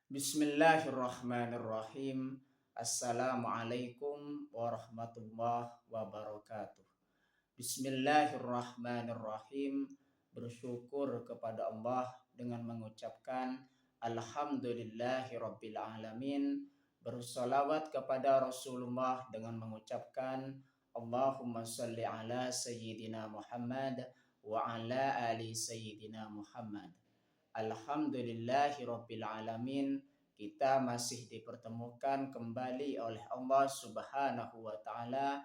Bismillahirrahmanirrahim. Assalamualaikum warahmatullahi wabarakatuh. Bismillahirrahmanirrahim. Bersyukur kepada Allah dengan mengucapkan Alhamdulillahirabbil alamin. Bersolawat kepada Rasulullah dengan mengucapkan Allahumma salli ala Sayyidina Muhammad wa ala ali Sayyidina Muhammad. Alhamdulillahirabbil alamin. Kita masih dipertemukan kembali oleh Allah Subhanahu wa taala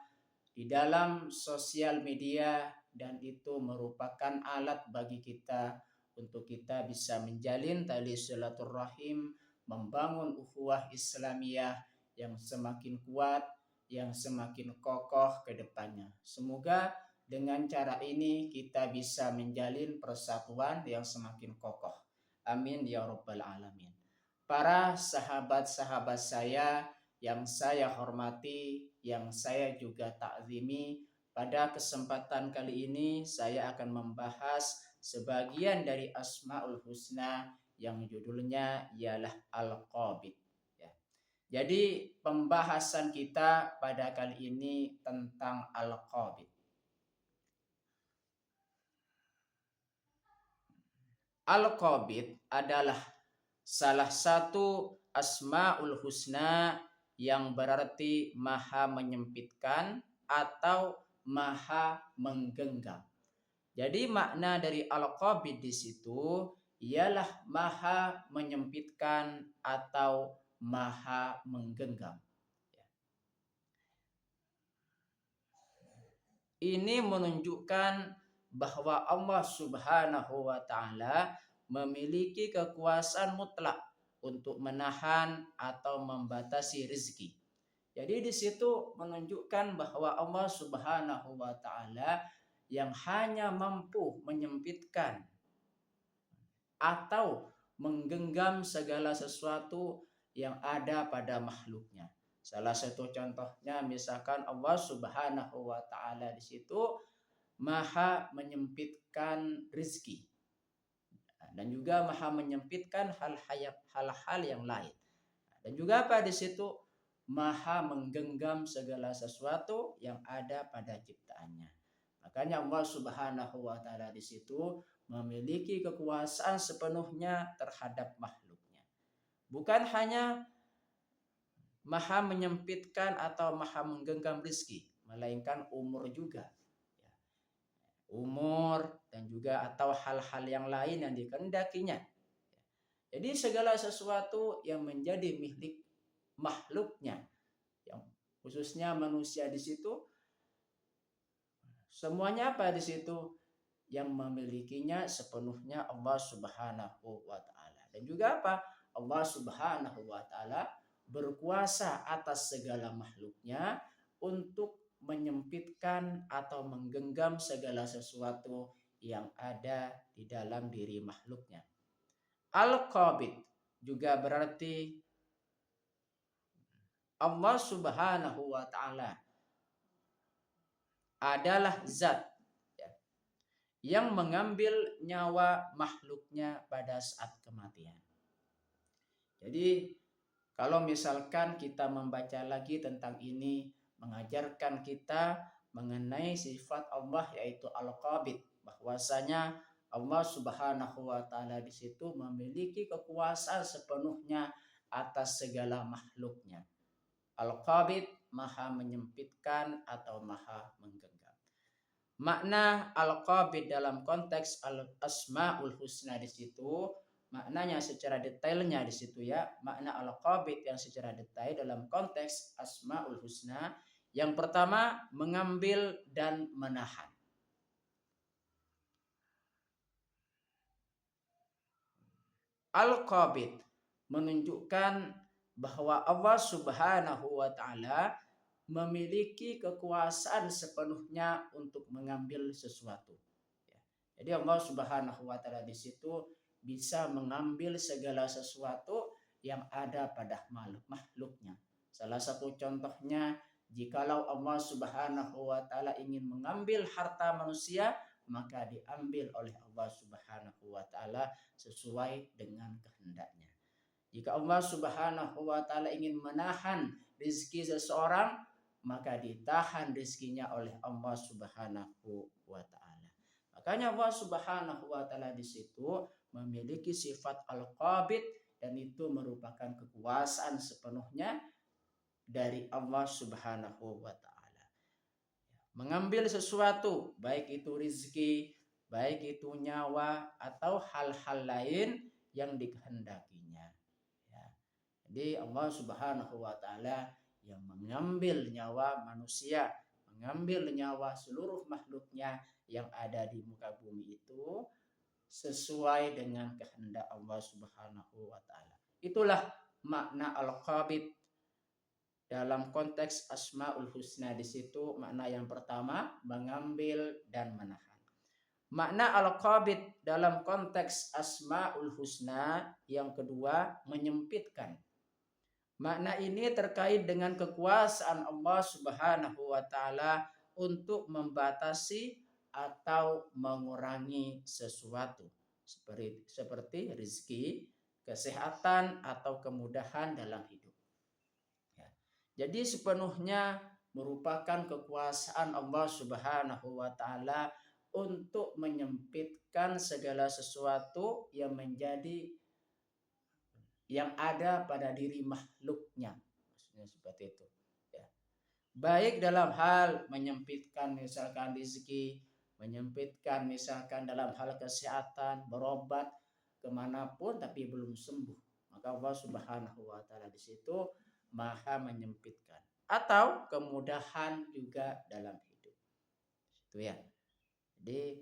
di dalam sosial media, dan itu merupakan alat bagi kita untuk kita bisa menjalin tali silaturahim, membangun ukhuwah Islamiyah yang semakin kuat, yang semakin kokoh ke depannya. Semoga dengan cara ini kita bisa menjalin persatuan yang semakin kokoh. Amin ya rabbal alamin. Para sahabat-sahabat saya yang saya hormati, yang saya juga takzimi, pada kesempatan kali ini saya akan membahas sebagian dari Asmaul Husna yang judulnya ialah Al-Qabid. Ya. Jadi pembahasan kita pada kali ini tentang Al-Qabid. Al-Qabid adalah salah satu Asmaul Husna yang berarti maha menyempitkan atau maha menggenggam. Jadi makna dari Al-Qabid di situ ialah maha menyempitkan atau maha menggenggam. Ini menunjukkan bahwa Allah Subhanahu wa taala memiliki kekuasaan mutlak untuk menahan atau membatasi rezeki. Jadi di situ menunjukkan bahwa Allah Subhanahu wa taala yang hanya mampu menyempitkan atau menggenggam segala sesuatu yang ada pada makhluknya. Salah satu contohnya misalkan Allah Subhanahu wa taala di situ maha menyempitkan rezeki dan juga maha menyempitkan hal-hal yang lain. Dan juga pada situ maha menggenggam segala sesuatu yang ada pada ciptaannya. Makanya Allah Subhanahu wa taala di situ memiliki kekuasaan sepenuhnya terhadap makhluknya. Bukan hanya maha menyempitkan atau maha menggenggam rezeki, melainkan umur juga. Umur dan juga atau hal-hal yang lain yang dikehendakinya. Jadi segala sesuatu yang menjadi milik makhluknya, yang khususnya manusia di situ, semuanya apa di situ yang memilikinya sepenuhnya Allah Subhanahu wa taala. Dan juga apa? Allah Subhanahu wa taala berkuasa atas segala makhluknya untuk menyempitkan atau menggenggam segala sesuatu yang ada di dalam diri makhluknya. Al-Qabid juga berarti Allah Subhanahu wa taala adalah zat yang mengambil nyawa makhluknya pada saat kematian. Jadi kalau misalkan kita membaca lagi tentang ini, mengajarkan kita mengenai sifat Allah yaitu Al-Qabid, bahwasanya Allah Subhanahu wa taala di situ memiliki kekuasaan sepenuhnya atas segala makhluknya. Al-Qabid maha menyempitkan atau maha menggenggam. Makna Al-Qabid dalam konteks Al-Asmaul Husna di situ, maknanya secara detailnya di situ ya, makna Al-Qabid yang secara detail dalam konteks Asmaul Husna, yang pertama mengambil dan menahan. Al-Qabid menunjukkan bahwa Allah Subhanahu wa taala memiliki kekuasaan sepenuhnya untuk mengambil sesuatu. Jadi Allah Subhanahu wa taala di situ bisa mengambil segala sesuatu yang ada pada makhluknya. Salah satu contohnya, jikalau Allah Subhanahu wa taala ingin mengambil harta manusia, maka diambil oleh Allah Subhanahu wa taala sesuai dengan kehendaknya. Jika Allah Subhanahu wa taala ingin menahan rizki seseorang, maka ditahan rizkinya oleh Allah Subhanahu wa taala. Makanya Allah Subhanahu wa taala di situ memiliki sifat al-qabid, dan itu merupakan kekuasaan sepenuhnya dari Allah Subhanahu wa taala. Mengambil sesuatu, baik itu rizki, baik itu nyawa, atau hal-hal lain yang dikehendakinya. Ya. Jadi Allah Subhanahu wa taala yang mengambil nyawa manusia, mengambil nyawa seluruh makhluknya yang ada di muka bumi itu sesuai dengan kehendak Allah Subhanahu wa taala. Itulah makna al-qabid dalam konteks Asmaul Husna. Di situ makna yang pertama mengambil dan menahan. Makna al-qabid dalam konteks Asmaul Husna yang kedua menyempitkan. Makna ini terkait dengan kekuasaan Allah Subhanahu wa taala untuk membatasi atau mengurangi sesuatu seperti rezeki, kesehatan, atau kemudahan dalam hidup. Ya. Jadi sepenuhnya merupakan kekuasaan Allah Subhanahu wa taala untuk menyempitkan segala sesuatu yang ada pada diri makhluknya. Maksudnya seperti itu. Ya. Baik dalam hal menyempitkan misalkan rezeki, menyempitkan misalkan dalam hal kesehatan, berobat kemanapun tapi belum sembuh, maka Allah Subhanahu wa taala di situ maha menyempitkan. Atau kemudahan juga dalam hidup. Itu ya. Jadi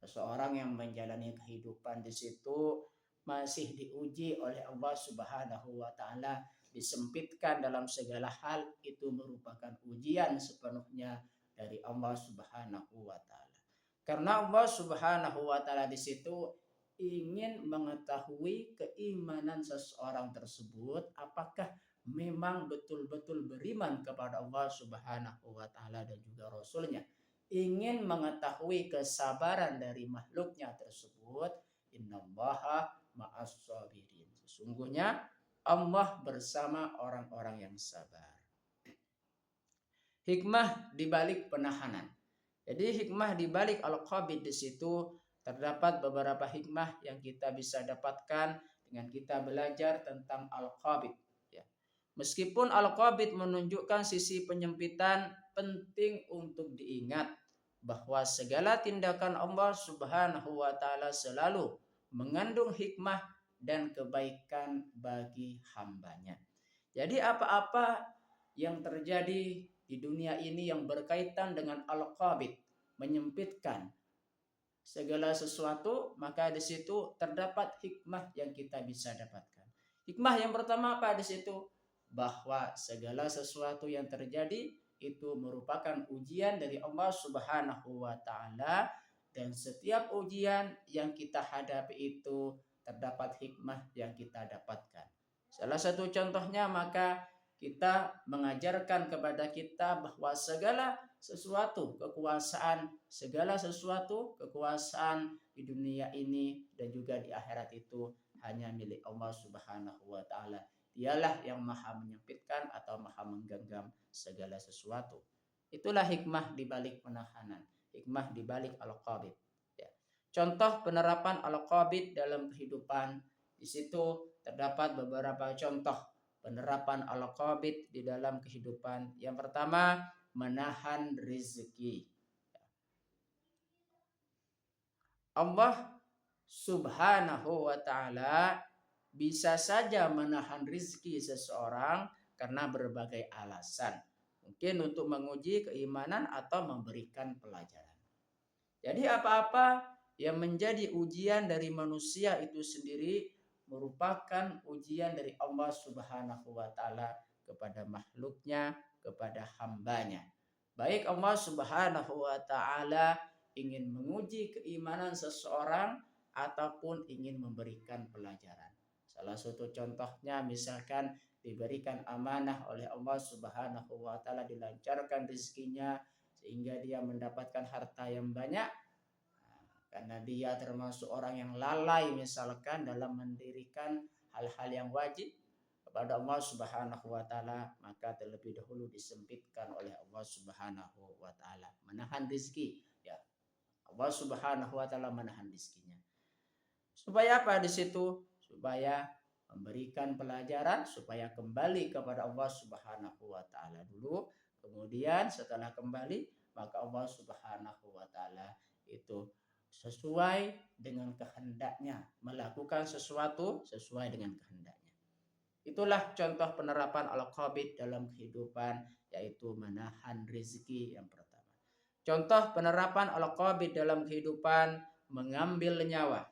seseorang yang menjalani kehidupan di situ masih diuji oleh Allah Subhanahu wa taala, disempitkan dalam segala hal, itu merupakan ujian sepenuhnya dari Allah Subhanahu wa taala. Karena Allah Subhanahu wa taala di situ ingin mengetahui keimanan seseorang tersebut, apakah memang betul-betul beriman kepada Allah Subhanahu wa taala dan juga Rasulnya. Ingin mengetahui kesabaran dari makhluknya tersebut. Innallaha ma'as sabirin. Sesungguhnya Allah bersama orang-orang yang sabar. Hikmah di balik penahanan. Jadi hikmah di balik al-qabid di situ terdapat beberapa hikmah yang kita bisa dapatkan dengan kita belajar tentang al-qabid. Ya. Meskipun al-qabid menunjukkan sisi penyempitan, penting untuk diingat bahwa segala tindakan Allah Subhanahu wa taala selalu mengandung hikmah dan kebaikan bagi hambanya. Jadi apa-apa yang terjadi di dunia ini yang berkaitan dengan al-qabid, menyempitkan segala sesuatu, maka di situ terdapat hikmah yang kita bisa dapatkan. Hikmah yang pertama apa di situ? Bahwa segala sesuatu yang terjadi itu merupakan ujian dari Allah Subhanahu wa taala, dan setiap ujian yang kita hadapi itu terdapat hikmah yang kita dapatkan. Salah satu contohnya, maka kita mengajarkan kepada kita bahwa segala sesuatu kekuasaan di dunia ini dan juga di akhirat itu hanya milik Allah Subhanahu wa taala. Dialah yang maha menyempitkan atau maha menggenggam segala sesuatu. Itulah hikmah di balik penahanan, hikmah di balik al-qabid. Ya. Contoh penerapan al-qabid dalam kehidupan, di situ terdapat beberapa contoh penerapan al-qabid di dalam kehidupan. Yang pertama, menahan rezeki. Allah Subhanahu wa taala bisa saja menahan rezeki seseorang karena berbagai alasan. Mungkin untuk menguji keimanan atau memberikan pelajaran. Jadi apa-apa yang menjadi ujian dari manusia itu sendiri merupakan ujian dari Allah Subhanahu wa taala kepada makhluknya, kepada hambanya. Baik Allah Subhanahu wa taala ingin menguji keimanan seseorang ataupun ingin memberikan pelajaran. Salah satu contohnya misalkan diberikan amanah oleh Allah Subhanahu wa taala, dilancarkan rezekinya sehingga dia mendapatkan harta yang banyak, karena dia termasuk orang yang lalai misalkan dalam mendirikan hal-hal yang wajib kepada Allah Subhanahu wa taala, maka terlebih dahulu disempitkan oleh Allah Subhanahu wa taala. Menahan rezeki, ya. Allah Subhanahu wa taala menahan rezekinya. Supaya apa di situ? Supaya memberikan pelajaran, supaya kembali kepada Allah Subhanahu wa taala dulu. Kemudian setelah kembali, maka Allah Subhanahu wa taala itu sesuai dengan kehendaknya, melakukan sesuatu sesuai dengan kehendaknya. Itulah contoh penerapan al-qabid dalam kehidupan, yaitu menahan rezeki yang pertama. Contoh penerapan al-qabid dalam kehidupan, mengambil nyawa.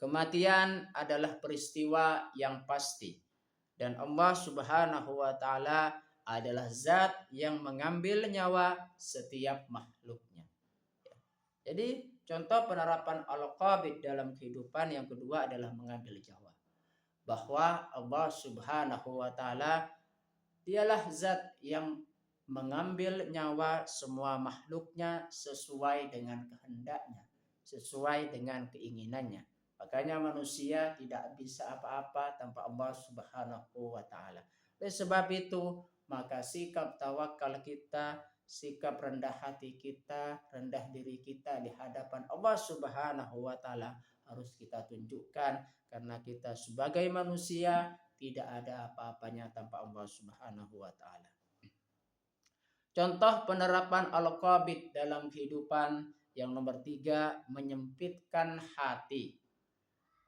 Kematian adalah peristiwa yang pasti, dan Allah Subhanahu wa taala adalah zat yang mengambil nyawa setiap makhluknya. Jadi contoh penerapan al-qabid dalam kehidupan yang kedua adalah mengambil nyawa. Bahwa Allah Subhanahu wa taala dialah zat yang mengambil nyawa semua makhluknya sesuai dengan kehendaknya, sesuai dengan keinginannya. Makanya manusia tidak bisa apa-apa tanpa Allah Subhanahu wa taala. Oleh sebab itu, maka sikap tawakal kita, sikap rendah hati kita, rendah diri kita di hadapan Allah Subhanahu wa taala harus kita tunjukkan, karena kita sebagai manusia tidak ada apa-apanya tanpa Allah Subhanahu wa taala. Contoh penerapan al-qabid dalam kehidupan yang nomor 3, menyempitkan hati.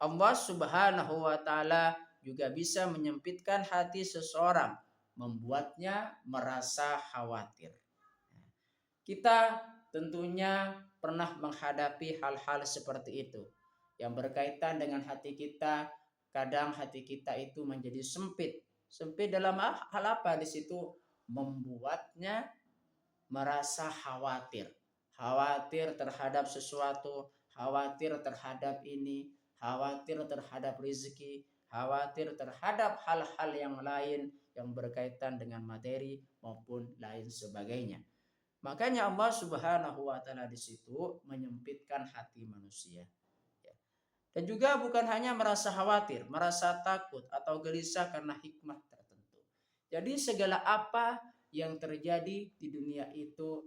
Allah Subhanahu wa taala juga bisa menyempitkan hati seseorang, membuatnya merasa khawatir. Kita tentunya pernah menghadapi hal-hal seperti itu yang berkaitan dengan hati kita. Kadang hati kita itu menjadi sempit. Sempit dalam hal apa di situ? Membuatnya merasa khawatir. Khawatir terhadap sesuatu, khawatir terhadap ini, khawatir terhadap rezeki, khawatir terhadap hal-hal yang lain yang berkaitan dengan materi maupun lain sebagainya. Makanya Allah Subhanahu wa taala di situ menyempitkan hati manusia. Dan juga bukan hanya merasa khawatir, merasa takut atau gelisah karena hikmah tertentu. Jadi segala apa yang terjadi di dunia itu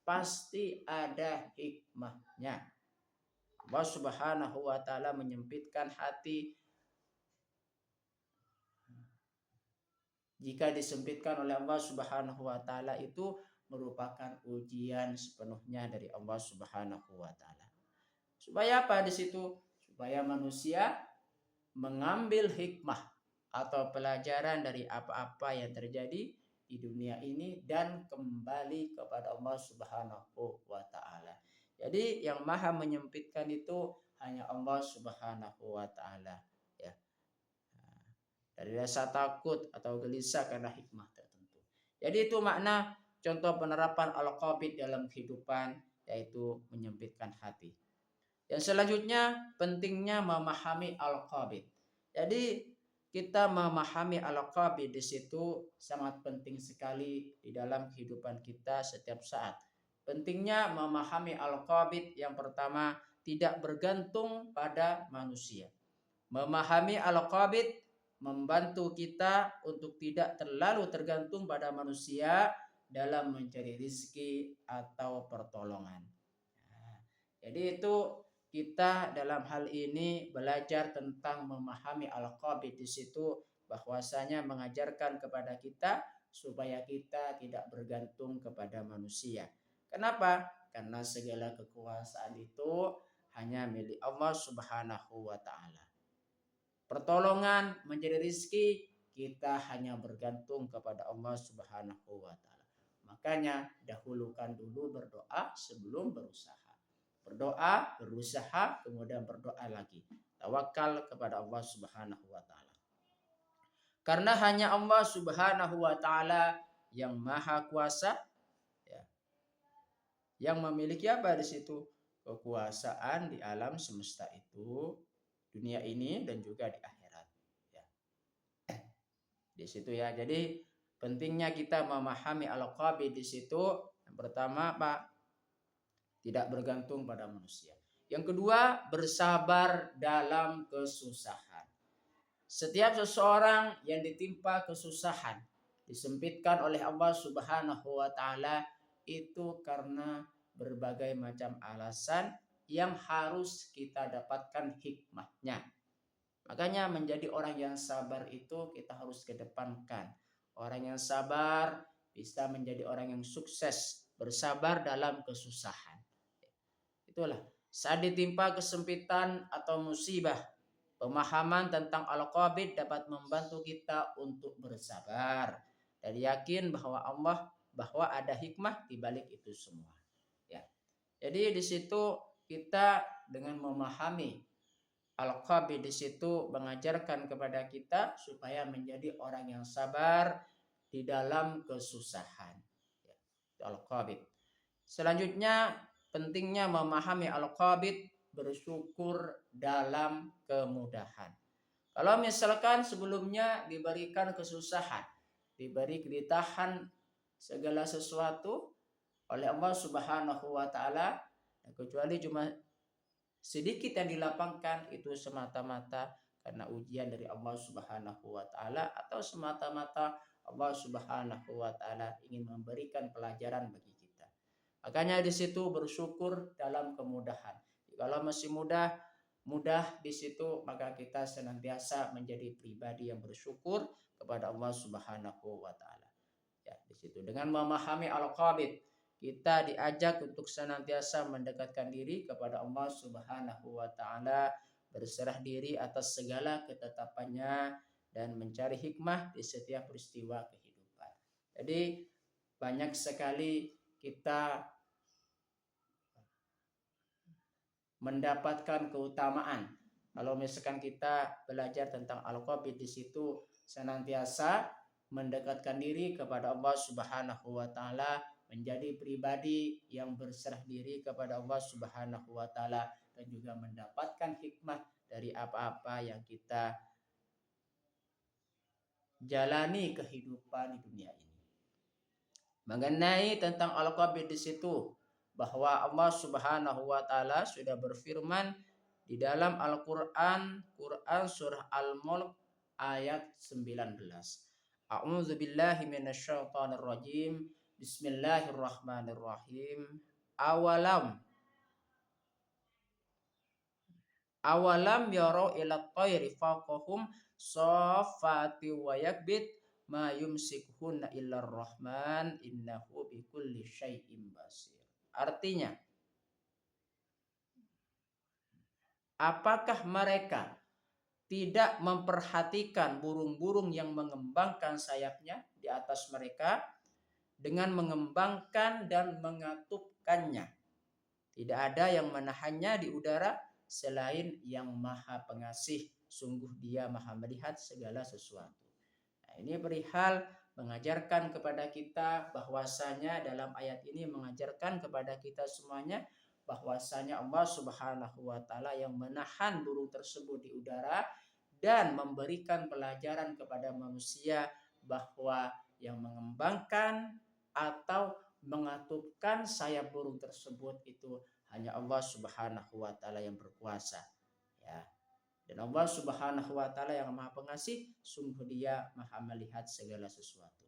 pasti ada hikmahnya. Allah Subhanahu wa taala menyempitkan hati. Jika disempitkan oleh Allah Subhanahu wa taala itu merupakan ujian sepenuhnya dari Allah Subhanahu wa taala. Supaya apa di situ? Supaya manusia mengambil hikmah atau pelajaran dari apa-apa yang terjadi di dunia ini dan kembali kepada Allah Subhanahu wa taala. Jadi yang maha menyempitkan itu hanya Allah Subhanahu wa taala, ya. Dari rasa takut atau gelisah karena hikmah tertentu. Jadi itu makna contoh penerapan al-qabid dalam kehidupan, yaitu menyempitkan hati. Yang selanjutnya, pentingnya memahami al-qabid. Jadi kita memahami al-qabid di situ sangat penting sekali di dalam kehidupan kita setiap saat. Pentingnya memahami al-qabid yang pertama, tidak bergantung pada manusia. Memahami al-qabid membantu kita untuk tidak terlalu tergantung pada manusia dalam mencari rezeki atau pertolongan. Jadi itu kita dalam hal ini belajar tentang memahami al-qabid di situ, bahwasanya mengajarkan kepada kita supaya kita tidak bergantung kepada manusia. Kenapa? Karena segala kekuasaan itu hanya milik Allah Subhanahu wa taala. Pertolongan menjadi rezeki kita hanya bergantung kepada Allah Subhanahu wa taala. Makanya dahulukan dulu berdoa sebelum berusaha. Berdoa, berusaha, kemudian berdoa lagi. Tawakal kepada Allah Subhanahu wa taala. Karena hanya Allah Subhanahu wa taala yang maha kuasa, ya, yang memiliki apa di situ? Kekuasaan di alam semesta itu, dunia ini dan juga di akhirat, ya. Di situ ya. Jadi pentingnya kita memahami al-qabid di situ. Yang pertama apa? Tidak bergantung pada manusia. Yang kedua, bersabar dalam kesusahan. Setiap seseorang yang ditimpa kesusahan, disempitkan oleh Allah Subhanahu wa taala, itu karena berbagai macam alasan yang harus kita dapatkan hikmahnya. Makanya menjadi orang yang sabar itu kita harus kedepankan. Orang yang sabar bisa menjadi orang yang sukses, bersabar dalam kesusahan. Itulah, saat ditimpa kesempitan atau musibah, pemahaman tentang al-qabid dapat membantu kita untuk bersabar dan yakin bahwa ada hikmah di balik itu semua. Ya. Jadi di situ kita dengan memahami al-qabid di situ mengajarkan kepada kita supaya menjadi orang yang sabar di dalam kesusahan. Ya. Al-qabid. Selanjutnya pentingnya memahami al-qabid, bersyukur dalam kemudahan. Kalau misalkan sebelumnya diberikan kesusahan, ditahan segala sesuatu oleh Allah Subhanahu wa taala, kecuali cuma sedikit yang dilapangkan, itu semata-mata karena ujian dari Allah Subhanahu wa taala atau semata-mata Allah Subhanahu wa taala ingin memberikan pelajaran bagi kita. Makanya di situ bersyukur dalam kemudahan. Kalau masih mudah di situ, maka kita senantiasa menjadi pribadi yang bersyukur kepada Allah Subhanahu wa taala. Ya, di situ dengan memahami al-qabid, kita diajak untuk senantiasa mendekatkan diri kepada Allah Subhanahu wa taala, berserah diri atas segala ketetapannya dan mencari hikmah di setiap peristiwa kehidupan. Jadi banyak sekali kita mendapatkan keutamaan kalau misalkan kita belajar tentang al-qabid. Di situ senantiasa mendekatkan diri kepada Allah Subhanahu wa taala, menjadi pribadi yang berserah diri kepada Allah Subhanahu wa taala dan juga mendapatkan hikmah dari apa-apa yang kita jalani kehidupan di dunia ini. Mengenai tentang al-qabid di situ, bahwa Allah Subhanahu wa taala sudah berfirman di dalam Al-Qur'an, surah Al-Mulk ayat 19. A'udzu billahi minasyaitonir rajim. Bismillahirrahmanirrahim. Awalam yaro ila tayri faqahum saffati wa yakbit ma yumsikuhunna illar rahman innahu bikulli syai'in basir. Artinya, apakah mereka tidak memperhatikan burung-burung yang mengembangkan sayapnya di atas mereka dengan mengembangkan dan mengatupkannya? Tidak ada yang menahannya di udara selain yang maha pengasih. Sungguh dia maha melihat segala sesuatu. Nah, ini perihal mengajarkan kepada kita bahwasanya dalam ayat ini mengajarkan kepada kita semuanya bahwasanya Allah Subhanahu wa taala yang menahan burung tersebut di udara dan memberikan pelajaran kepada manusia bahwa yang mengembangkan atau mengatupkan sayap burung tersebut itu hanya Allah Subhanahu wa taala yang berkuasa. Ya. Dan Allah Subhanahu wa taala yang Maha Pengasih, sungguh Dia Maha melihat segala sesuatu.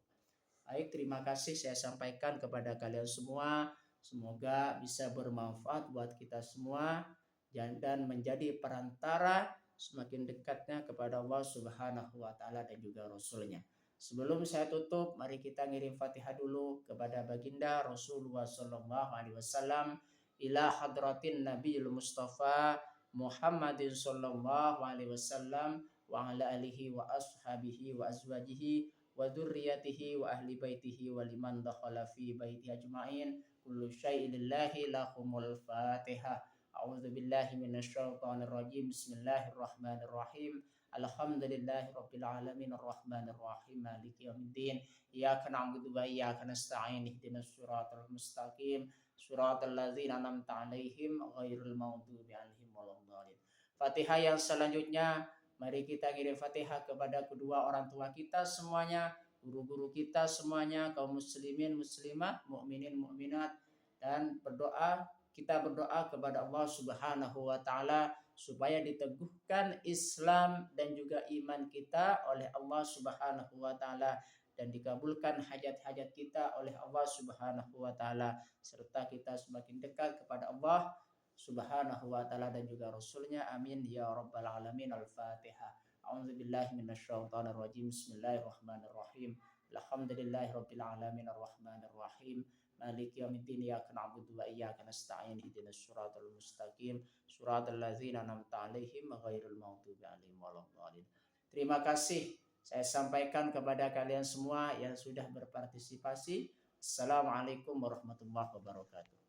Baik, terima kasih saya sampaikan kepada kalian semua. Semoga bisa bermanfaat buat kita semua dan menjadi perantara semakin dekatnya kepada Allah Subhanahu wa taala dan juga Rasul-Nya. Sebelum saya tutup, mari kita ngirim Fatihah dulu kepada baginda Rasulullah sallallahu alaihi wasallam, ila hadratin Nabiyil Mustafa Muhammadin sallallahu alaihi wasallam wa ala alihi wa ashabihi wa azwajihi wa dzurriyyatihi wa ahli baitihi wa liman dakhala fi baiti ajmain. Kullu syai'in lillahi lahumul Fatihah. A'udzu billahi minasyaitonir rajim. Bismillahirrahmanirrahim. Alhamdulillahi rabbil alamin arrahmanir rahim maliki yaumiddin. Iyyaka na'budu wa iyyaka nasta'in. Ihdinas siratal mustaqim. Suratul ladzina an'amta 'alaihim ghairil maghdubi 'alaihim waladdallin. Fatihah yang selanjutnya, mari kita kirim Fatihah kepada kedua orang tua kita semuanya, guru-guru kita semuanya, kaum muslimin muslimat, mukminin mukminat, dan kita berdoa kepada Allah Subhanahu wa taala supaya diteguhkan Islam dan juga iman kita oleh Allah Subhanahu wa taala dan dikabulkan hajat-hajat kita oleh Allah Subhanahu wa taala serta kita semakin dekat kepada Allah Subhanahu wa taala dan juga Rasulnya. Amin ya rabbal alamin. Al-Fatihah. A'udzubillahi minasyaitonir rajim. Bismillahirrahmanirrahim. Alhamdulillahi rabbil alamin arrahmanir rahim. Maliki yaumiddin iyyaka na'budu wa iyyaka nasta'in ihdinas siratal mustaqim siratal ladzina an'amta 'alaihim ghairil maghdubi 'alaihim waladdallin. Terima kasih saya sampaikan kepada kalian semua yang sudah berpartisipasi. Assalamualaikum warahmatullahi wabarakatuh.